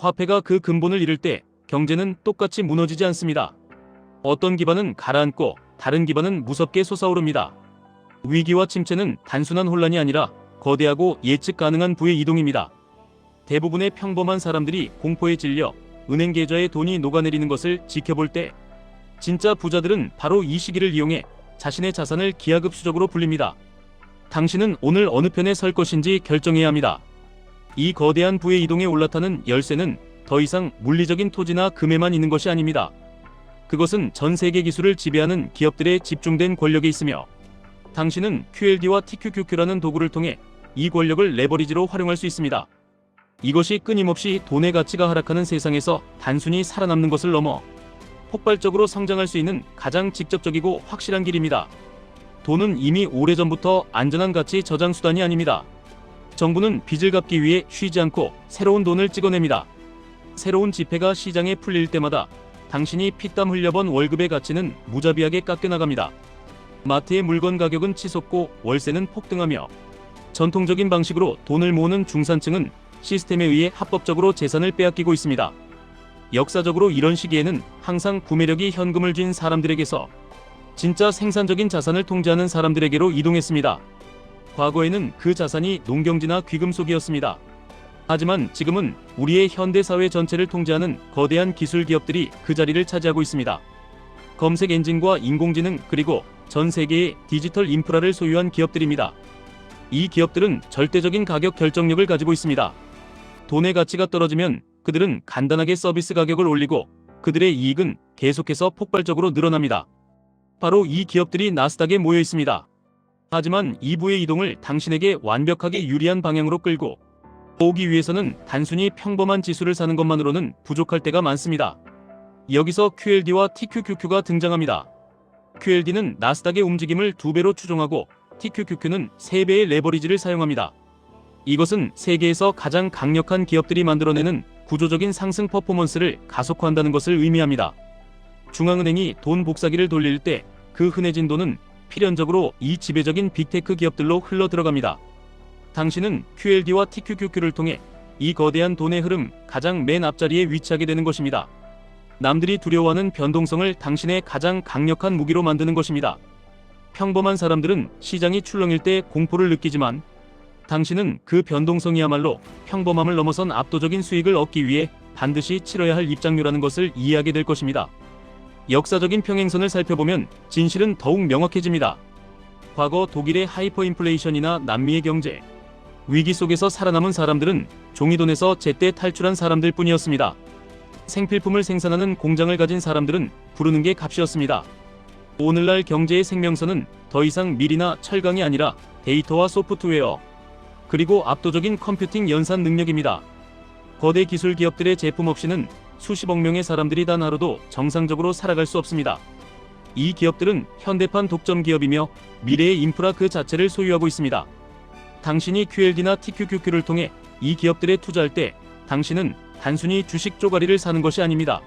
화폐가 그 근본을 잃을 때 경제는 똑같이 무너지지 않습니다. 어떤 기반은 가라앉고 다른 기반은 무섭게 솟아오릅니다. 위기와 침체는 단순한 혼란이 아니라 거대하고 예측 가능한 부의 이동입니다. 대부분의 평범한 사람들이 공포에 질려 은행 계좌에 돈이 녹아내리는 것을 지켜볼 때 진짜 부자들은 바로 이 시기를 이용해 자신의 자산을 기하급수적으로 불립니다. 당신은 오늘 어느 편에 설 것인지 결정해야 합니다. 이 거대한 부의 이동에 올라타는 열쇠는 더 이상 물리적인 토지나 금에만 있는 것이 아닙니다. 그것은 전 세계 기술을 지배하는 기업들의 집중된 권력에 있으며 당신은 QLD와 TQQQ라는 도구를 통해 이 권력을 레버리지로 활용할 수 있습니다. 이것이 끊임없이 돈의 가치가 하락하는 세상에서 단순히 살아남는 것을 넘어 폭발적으로 성장할 수 있는 가장 직접적이고 확실한 길입니다. 돈은 이미 오래전부터 안전한 가치 저장 수단이 아닙니다. 정부는 빚을 갚기 위해 쉬지 않고 새로운 돈을 찍어냅니다. 새로운 지폐가 시장에 풀릴 때마다 당신이 피땀 흘려번 월급의 가치는 무자비하게 깎여나갑니다. 마트의 물건 가격은 치솟고 월세는 폭등하며 전통적인 방식으로 돈을 모으는 중산층은 시스템에 의해 합법적으로 재산을 빼앗기고 있습니다. 역사적으로 이런 시기에는 항상 구매력이 현금을 쥔 사람들에게서 진짜 생산적인 자산을 통제하는 사람들에게로 이동했습니다. 과거에는 그 자산이 농경지나 귀금속이었습니다. 하지만 지금은 우리의 현대사회 전체를 통제하는 거대한 기술 기업들이 그 자리를 차지하고 있습니다. 검색 엔진과 인공지능 그리고 전 세계의 디지털 인프라를 소유한 기업들입니다. 이 기업들은 절대적인 가격 결정력을 가지고 있습니다. 돈의 가치가 떨어지면 그들은 간단하게 서비스 가격을 올리고 그들의 이익은 계속해서 폭발적으로 늘어납니다. 바로 이 기업들이 나스닥에 모여 있습니다. 하지만 이 부의 이동을 당신에게 완벽하게 유리한 방향으로 끌고 오기 위해서는 단순히 평범한 지수를 사는 것만으로는 부족할 때가 많습니다. 여기서 QLD와 TQQQ가 등장합니다. QLD는 나스닥의 움직임을 2배로 추종하고 TQQQ는 3배의 레버리지를 사용합니다. 이것은 세계에서 가장 강력한 기업들이 만들어내는 구조적인 상승 퍼포먼스를 가속화한다는 것을 의미합니다. 중앙은행이 돈 복사기를 돌릴 때 그 흔해진 돈은 필연적으로 이 지배적인 빅테크 기업들로 흘러 들어갑니다. 당신은 QLD와 TQQQ를 통해 이 거대한 돈의 흐름 가장 맨 앞자리에 위치하게 되는 것입니다. 남들이 두려워하는 변동성을 당신의 가장 강력한 무기로 만드는 것입니다. 평범한 사람들은 시장이 출렁일 때 공포를 느끼지만 당신은 그 변동성이야말로 평범함을 넘어선 압도적인 수익을 얻기 위해 반드시 치러야 할 입장료라는 것을 이해하게 될 것입니다. 역사적인 평행선을 살펴보면 진실은 더욱 명확해집니다. 과거 독일의 하이퍼인플레이션이나 남미의 경제 위기 속에서 살아남은 사람들은 종이돈에서 제때 탈출한 사람들 뿐이었습니다. 생필품을 생산하는 공장을 가진 사람들은 부르는 게 값이었습니다. 오늘날 경제의 생명선은 더 이상 밀이나 철강이 아니라 데이터와 소프트웨어 그리고 압도적인 컴퓨팅 연산 능력입니다. 거대 기술 기업들의 제품 없이는 수십억 명의 사람들이 단 하루도 정상적으로 살아갈 수 없습니다. 이 기업들은 현대판 독점 기업이며 미래의 인프라 그 자체를 소유하고 있습니다. 당신이 QLD나 TQQQ를 통해 이 기업들에 투자할 때 당신은 단순히 주식 쪼가리를 사는 것이 아닙니다.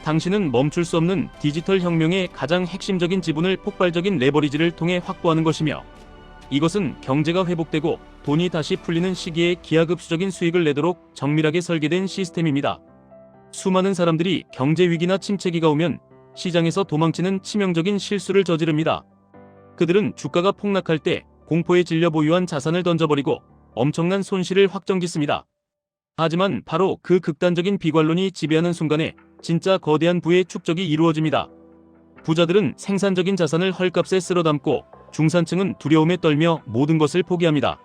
당신은 멈출 수 없는 디지털 혁명의 가장 핵심적인 지분을 폭발적인 레버리지를 통해 확보하는 것이며 이것은 경제가 회복되고 돈이 다시 풀리는 시기에 기하급수적인 수익을 내도록 정밀하게 설계된 시스템입니다. 수많은 사람들이 경제 위기나 침체기가 오면 시장에서 도망치는 치명적인 실수를 저지릅니다. 그들은 주가가 폭락할 때 공포에 질려 보유한 자산을 던져버리고 엄청난 손실을 확정짓습니다. 하지만 바로 그 극단적인 비관론이 지배하는 순간에 진짜 거대한 부의 축적이 이루어집니다. 부자들은 생산적인 자산을 헐값에 쓸어담고 중산층은 두려움에 떨며 모든 것을 포기합니다.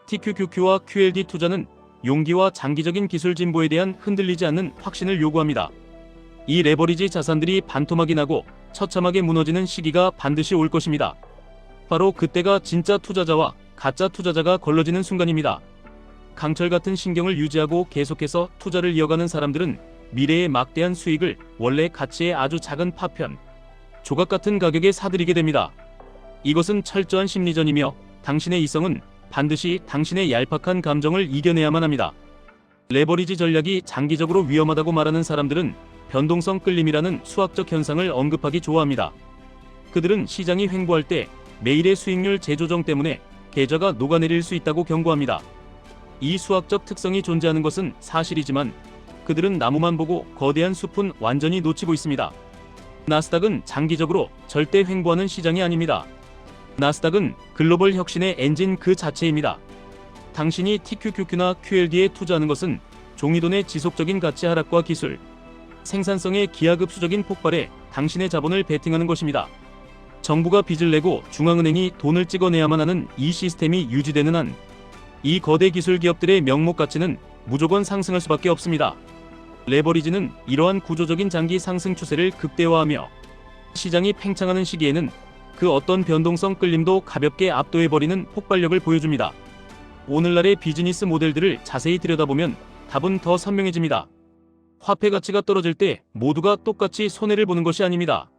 TQQQ와 QLD 투자는 용기와 장기적인 기술 진보에 대한 흔들리지 않는 확신을 요구합니다. 이 레버리지 자산들이 반토막이 나고 처참하게 무너지는 시기가 반드시 올 것입니다. 바로 그때가 진짜 투자자와 가짜 투자자가 걸러지는 순간입니다. 강철 같은 신경을 유지하고 계속해서 투자를 이어가는 사람들은 미래의 막대한 수익을 원래 가치의 아주 작은 파편, 조각 같은 가격에 사들이게 됩니다. 이것은 철저한 심리전이며 당신의 이성은 반드시 당신의 얄팍한 감정을 이겨내야만 합니다. 레버리지 전략이 장기적으로 위험하다고 말하는 사람들은 변동성 끌림이라는 수학적 현상을 언급하기 좋아합니다. 그들은 시장이 횡보할 때 매일의 수익률 재조정 때문에 계좌가 녹아내릴 수 있다고 경고합니다. 이 수학적 특성이 존재하는 것은 사실이지만 그들은 나무만 보고 거대한 숲은 완전히 놓치고 있습니다. 나스닥은 장기적으로 절대 횡보하는 시장이 아닙니다. 나스닥은 글로벌 혁신의 엔진 그 자체입니다. 당신이 TQQQ나 QLD에 투자하는 것은 종이돈의 지속적인 가치 하락과 기술, 생산성의 기하급수적인 폭발에 당신의 자본을 베팅하는 것입니다. 정부가 빚을 내고 중앙은행이 돈을 찍어내야만 하는 이 시스템이 유지되는 한, 이 거대 기술 기업들의 명목 가치는 무조건 상승할 수밖에 없습니다. 레버리지는 이러한 구조적인 장기 상승 추세를 극대화하며 시장이 팽창하는 시기에는 그 어떤 변동성 끌림도 가볍게 압도해버리는 폭발력을 보여줍니다. 오늘날의 비즈니스 모델들을 자세히 들여다보면 답은 더 선명해집니다. 화폐 가치가 떨어질 때 모두가 똑같이 손해를 보는 것이 아닙니다.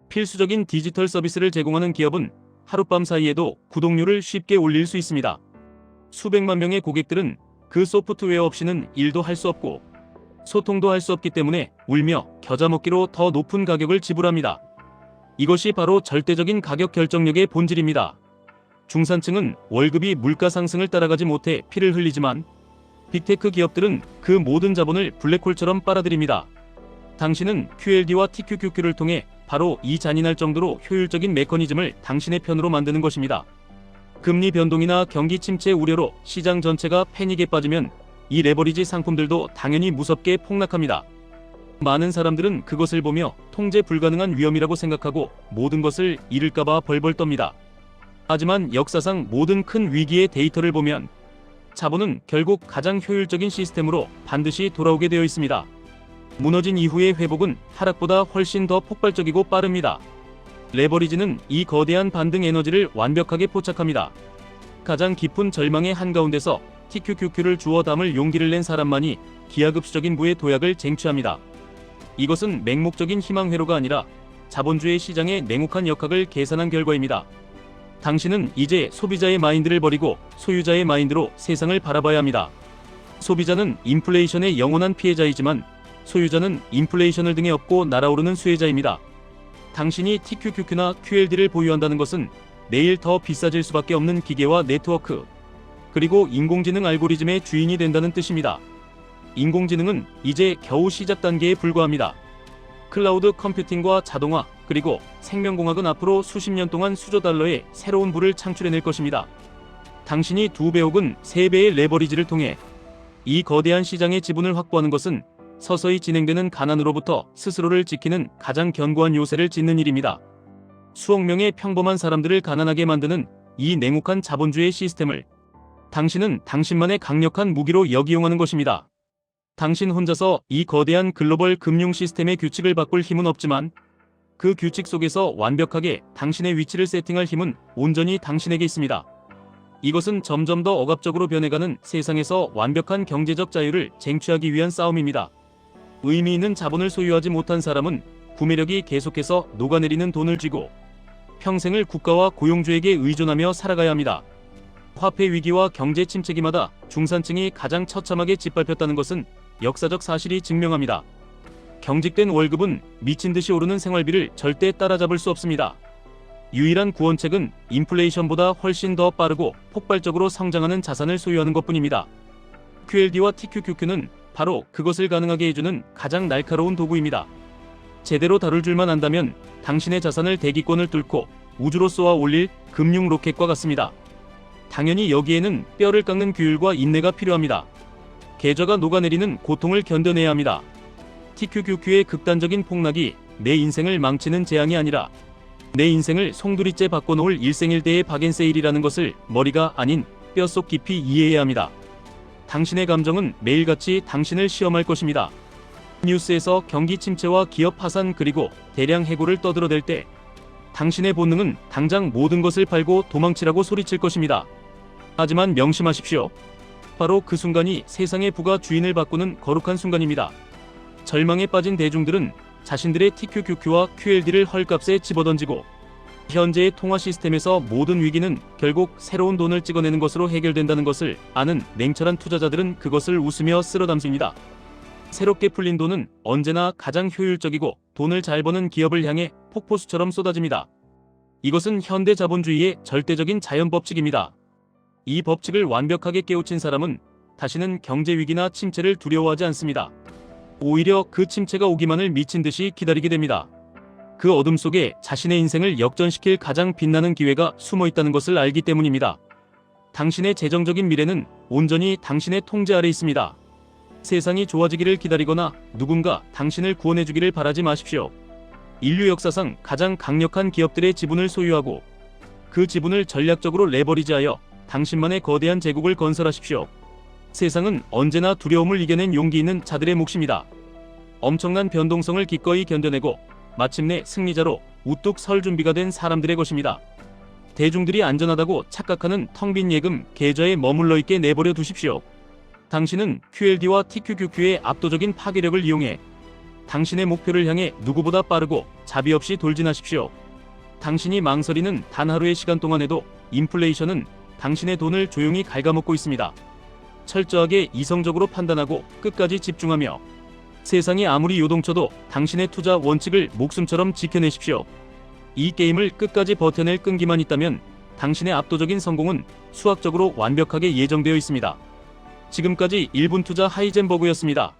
필수적인 디지털 서비스를 제공하는 기업은 하룻밤 사이에도 구독률을 쉽게 올릴 수 있습니다. 수백만 명의 고객들은 그 소프트웨어 없이는 일도 할 수 없고 소통도 할 수 없기 때문에 울며 겨자 먹기로 더 높은 가격을 지불합니다. 이것이 바로 절대적인 가격 결정력의 본질입니다. 중산층은 월급이 물가 상승을 따라가지 못해 피를 흘리지만 빅테크 기업들은 그 모든 자본을 블랙홀처럼 빨아들입니다. 당신은 QLD와 TQQQ를 통해 바로 이 잔인할 정도로 효율적인 메커니즘을 당신의 편으로 만드는 것입니다. 금리 변동이나 경기 침체 우려로 시장 전체가 패닉에 빠지면 이 레버리지 상품들도 당연히 무섭게 폭락합니다. 많은 사람들은 그것을 보며 통제 불가능한 위험이라고 생각하고 모든 것을 잃을까봐 벌벌 떱니다. 하지만 역사상 모든 큰 위기의 데이터를 보면 자본은 결국 가장 효율적인 시스템으로 반드시 돌아오게 되어 있습니다. 무너진 이후의 회복은 하락보다 훨씬 더 폭발적이고 빠릅니다. 레버리지는 이 거대한 반등 에너지를 완벽하게 포착합니다. 가장 깊은 절망의 한가운데서 TQQQ를 주워 담을 용기를 낸 사람만이 기하급수적인 부의 도약을 쟁취합니다. 이것은 맹목적인 희망 회로가 아니라 자본주의 시장의 냉혹한 역학을 계산한 결과입니다. 당신은 이제 소비자의 마인드를 버리고 소유자의 마인드로 세상을 바라봐야 합니다. 소비자는 인플레이션의 영원한 피해자이지만 소유자는 인플레이션을 등에 업고 날아오르는 수혜자입니다. 당신이 TQQQ나 QLD를 보유한다는 것은 내일 더 비싸질 수밖에 없는 기계와 네트워크, 그리고 인공지능 알고리즘의 주인이 된다는 뜻입니다. 인공지능은 이제 겨우 시작 단계에 불과합니다. 클라우드 컴퓨팅과 자동화, 그리고 생명공학은 앞으로 수십 년 동안 수조 달러의 새로운 부를 창출해낼 것입니다. 당신이 2배 혹은 3배의 레버리지를 통해 이 거대한 시장의 지분을 확보하는 것은 서서히 진행되는 가난으로부터 스스로를 지키는 가장 견고한 요새를 짓는 일입니다. 수억 명의 평범한 사람들을 가난하게 만드는 이 냉혹한 자본주의 시스템을 당신은 당신만의 강력한 무기로 역이용하는 것입니다. 당신 혼자서 이 거대한 글로벌 금융 시스템의 규칙을 바꿀 힘은 없지만 그 규칙 속에서 완벽하게 당신의 위치를 세팅할 힘은 온전히 당신에게 있습니다. 이것은 점점 더 억압적으로 변해가는 세상에서 완벽한 경제적 자유를 쟁취하기 위한 싸움입니다. 의미 있는 자본을 소유하지 못한 사람은 구매력이 계속해서 녹아내리는 돈을 쥐고 평생을 국가와 고용주에게 의존하며 살아가야 합니다. 화폐 위기와 경제 침체기마다 중산층이 가장 처참하게 짓밟혔다는 것은 역사적 사실이 증명합니다. 경직된 월급은 미친 듯이 오르는 생활비를 절대 따라잡을 수 없습니다. 유일한 구원책은 인플레이션보다 훨씬 더 빠르고 폭발적으로 성장하는 자산을 소유하는 것뿐입니다. QLD와 TQQQ는 바로 그것을 가능하게 해주는 가장 날카로운 도구입니다. 제대로 다룰 줄만 안다면 당신의 자산을 대기권을 뚫고 우주로 쏘아 올릴 금융 로켓과 같습니다. 당연히 여기에는 뼈를 깎는 규율과 인내가 필요합니다. 계좌가 녹아내리는 고통을 견뎌내야 합니다. TQQQ의 극단적인 폭락이 내 인생을 망치는 재앙이 아니라 내 인생을 송두리째 바꿔놓을 일생일대의 박앤세일이라는 것을 머리가 아닌 뼛속 깊이 이해해야 합니다. 당신의 감정은 매일같이 당신을 시험할 것입니다. 뉴스에서 경기 침체와 기업 파산 그리고 대량 해고를 떠들어댈 때 당신의 본능은 당장 모든 것을 팔고 도망치라고 소리칠 것입니다. 하지만 명심하십시오. 바로 그 순간이 세상의 부가 주인을 바꾸는 거룩한 순간입니다. 절망에 빠진 대중들은 자신들의 TQQQ와 QLD를 헐값에 집어던지고 현재의 통화 시스템에서 모든 위기는 결국 새로운 돈을 찍어내는 것으로 해결된다는 것을 아는 냉철한 투자자들은 그것을 웃으며 쓸어담습니다. 새롭게 풀린 돈은 언제나 가장 효율적이고 돈을 잘 버는 기업을 향해 폭포수처럼 쏟아집니다. 이것은 현대 자본주의의 절대적인 자연 법칙입니다. 이 법칙을 완벽하게 깨우친 사람은 다시는 경제 위기나 침체를 두려워하지 않습니다. 오히려 그 침체가 오기만을 미친 듯이 기다리게 됩니다. 그 어둠 속에 자신의 인생을 역전시킬 가장 빛나는 기회가 숨어 있다는 것을 알기 때문입니다. 당신의 재정적인 미래는 온전히 당신의 통제 아래 있습니다. 세상이 좋아지기를 기다리거나 누군가 당신을 구원해주기를 바라지 마십시오. 인류 역사상 가장 강력한 기업들의 지분을 소유하고 그 지분을 전략적으로 레버리지하여 당신만의 거대한 제국을 건설하십시오. 세상은 언제나 두려움을 이겨낸 용기 있는 자들의 몫입니다. 엄청난 변동성을 기꺼이 견뎌내고 마침내 승리자로 우뚝 설 준비가 된 사람들의 것입니다. 대중들이 안전하다고 착각하는 텅 빈 예금 계좌에 머물러 있게 내버려 두십시오. 당신은 QLD와 TQQQ의 압도적인 파괴력을 이용해 당신의 목표를 향해 누구보다 빠르고 자비 없이 돌진하십시오. 당신이 망설이는 단 하루의 시간 동안에도 인플레이션은 당신의 돈을 조용히 갉아먹고 있습니다. 철저하게 이성적으로 판단하고 끝까지 집중하며 세상이 아무리 요동쳐도 당신의 투자 원칙을 목숨처럼 지켜내십시오. 이 게임을 끝까지 버텨낼 끈기만 있다면 당신의 압도적인 성공은 수학적으로 완벽하게 예정되어 있습니다. 지금까지 1분 투자 하이젠버그였습니다.